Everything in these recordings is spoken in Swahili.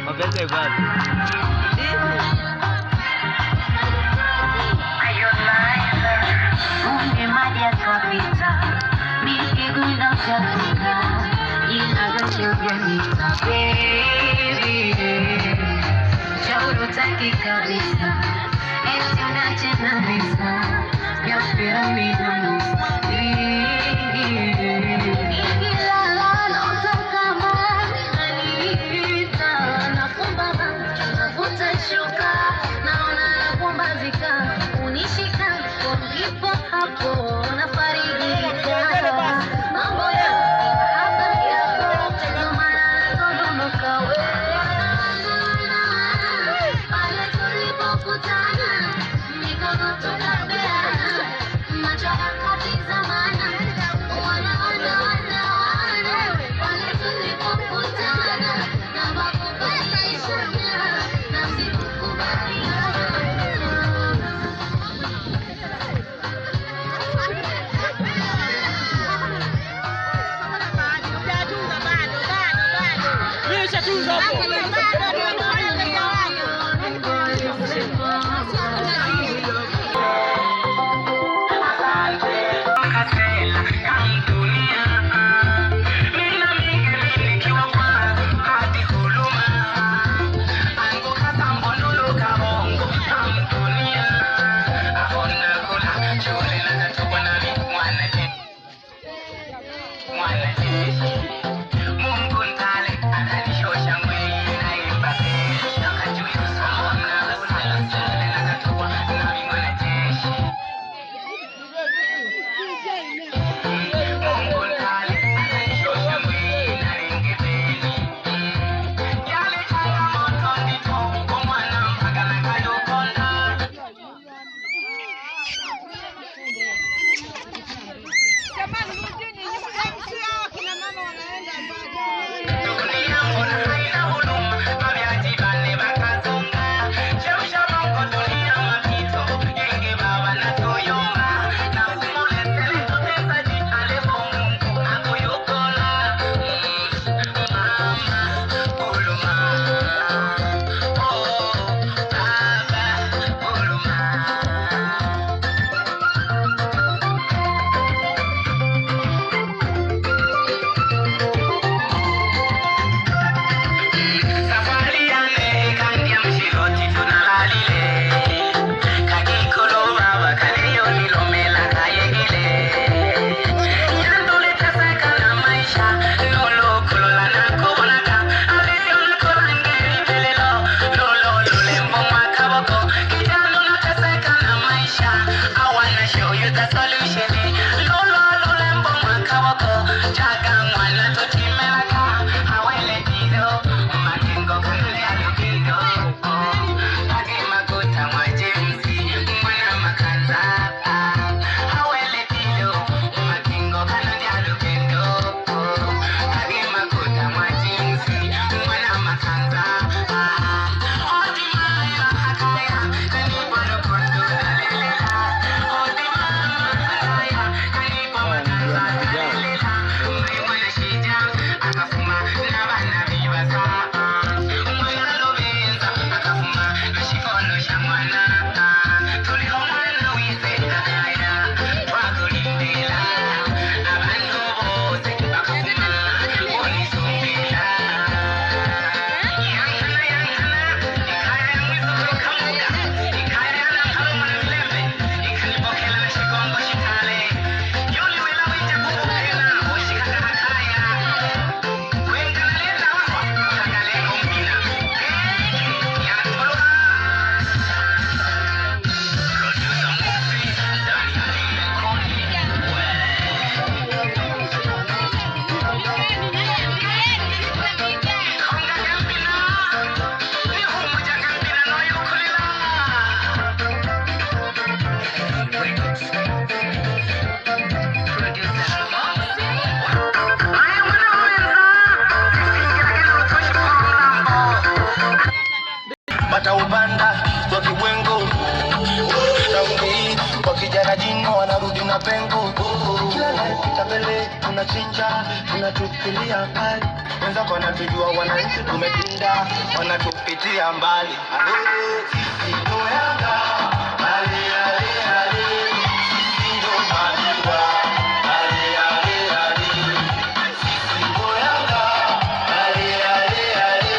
Mapenzi bado. tunachinja, tunatupilia mbali. Wenzako wanatujua, wananchi tumepinda, wanatupitia mbali. Halo, sisi ndo Yanga, ale ale ale, sisi ndo mabingwa, ale ale ale, sisi ndo Yanga, ale ale ale,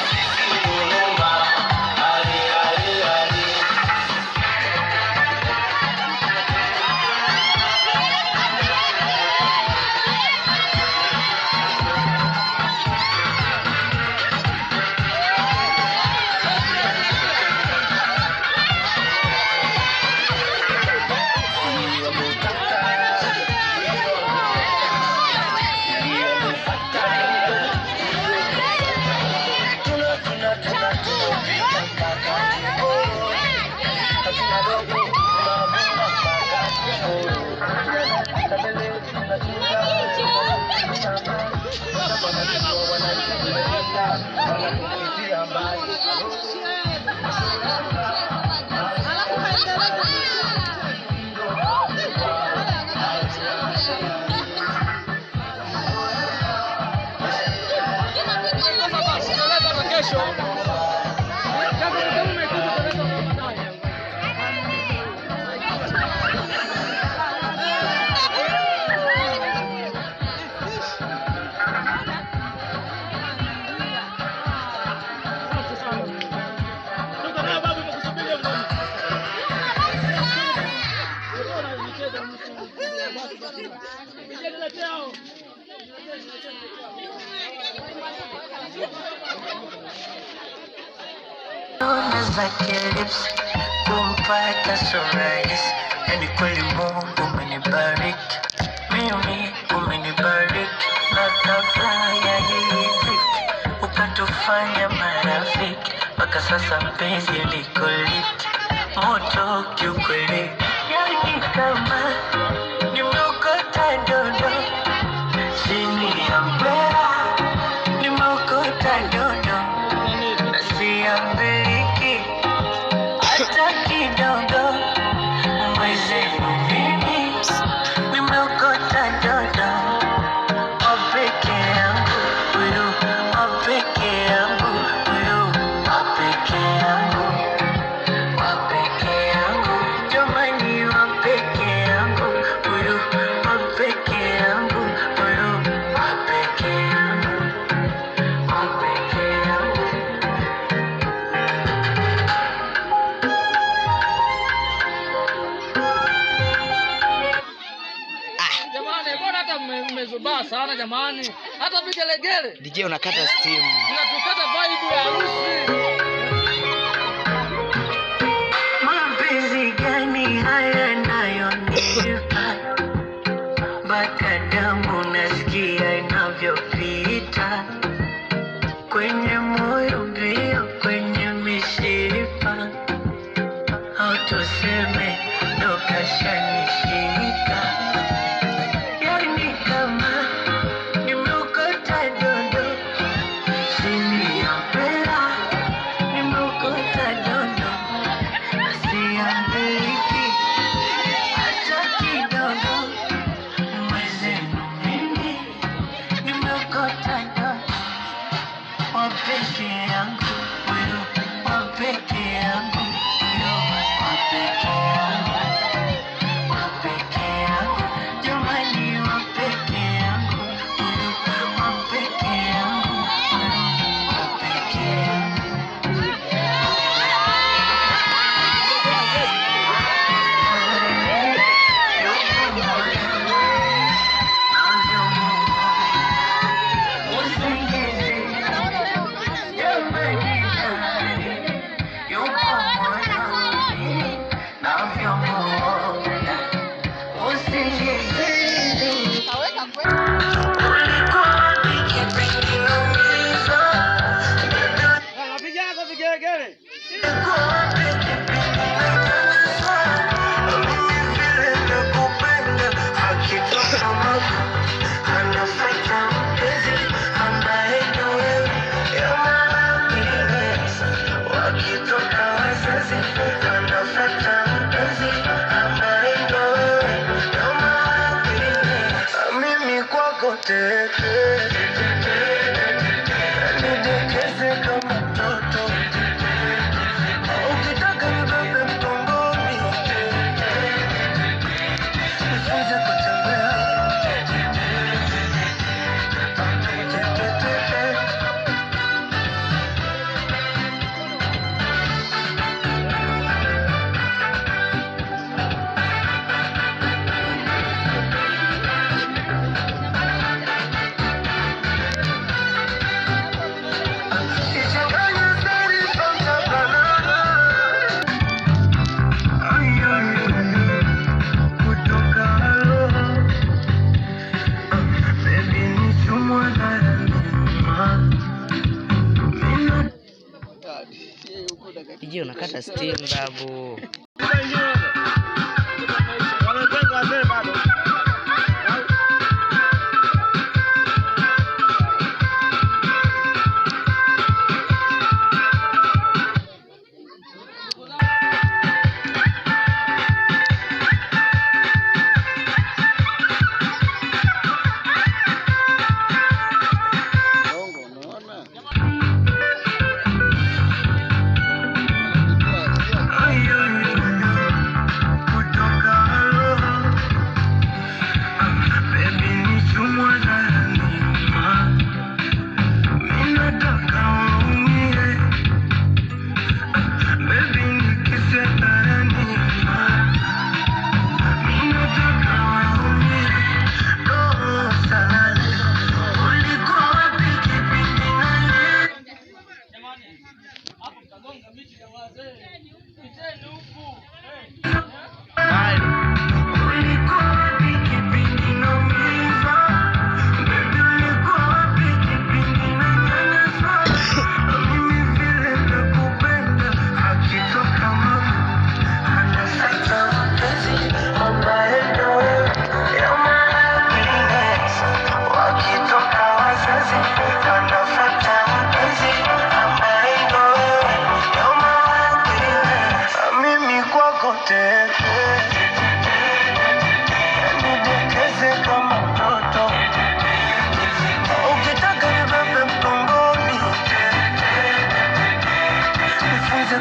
sisi ndo Yanga, ale ale ale. Zake lips kumpata so rahisi, yani kweli Mungu umenibariki, mimi umenibariki, na kabla ya hivi ukatufanya marafiki, mpaka sasa penzi liko lit moto kiukweli, yani kama nimeokota dodo chini ya mbera, nimeokota dodo na siambiriki hata kidogo. Mwezenu mimi nimeokota dodo wapeke yangu huyu, wapeke yangu huyu, wapeke yangu, wapeke yangu, jamani, wapeke yangu huyu, wapeke yangu huyu, wapeke yangu, wapeke yangu. Jamani, mbona hata mmezubaa sana jamani? Hata vigelegele. DJ unakata steam. Tunatukata vibe ya harusi. Mapenzi gani haya nayonipa, mpaka damu nasikia inavyopita kwenye moyo mbio, kwenye mishipa, au tuseme ndo kashanishika, yani kama nimeokota dodo chini ya mpera, nimeokota dodo na siambiriki hata kidogo. Mwezenu mimi nidekeze kama mtoto, ukitaka nibebe mgongoni, nifunze kutembea. Ije unakata steam babu. Nidekeze kama mtoto, ukitaka nibebe mgongoni, nifunze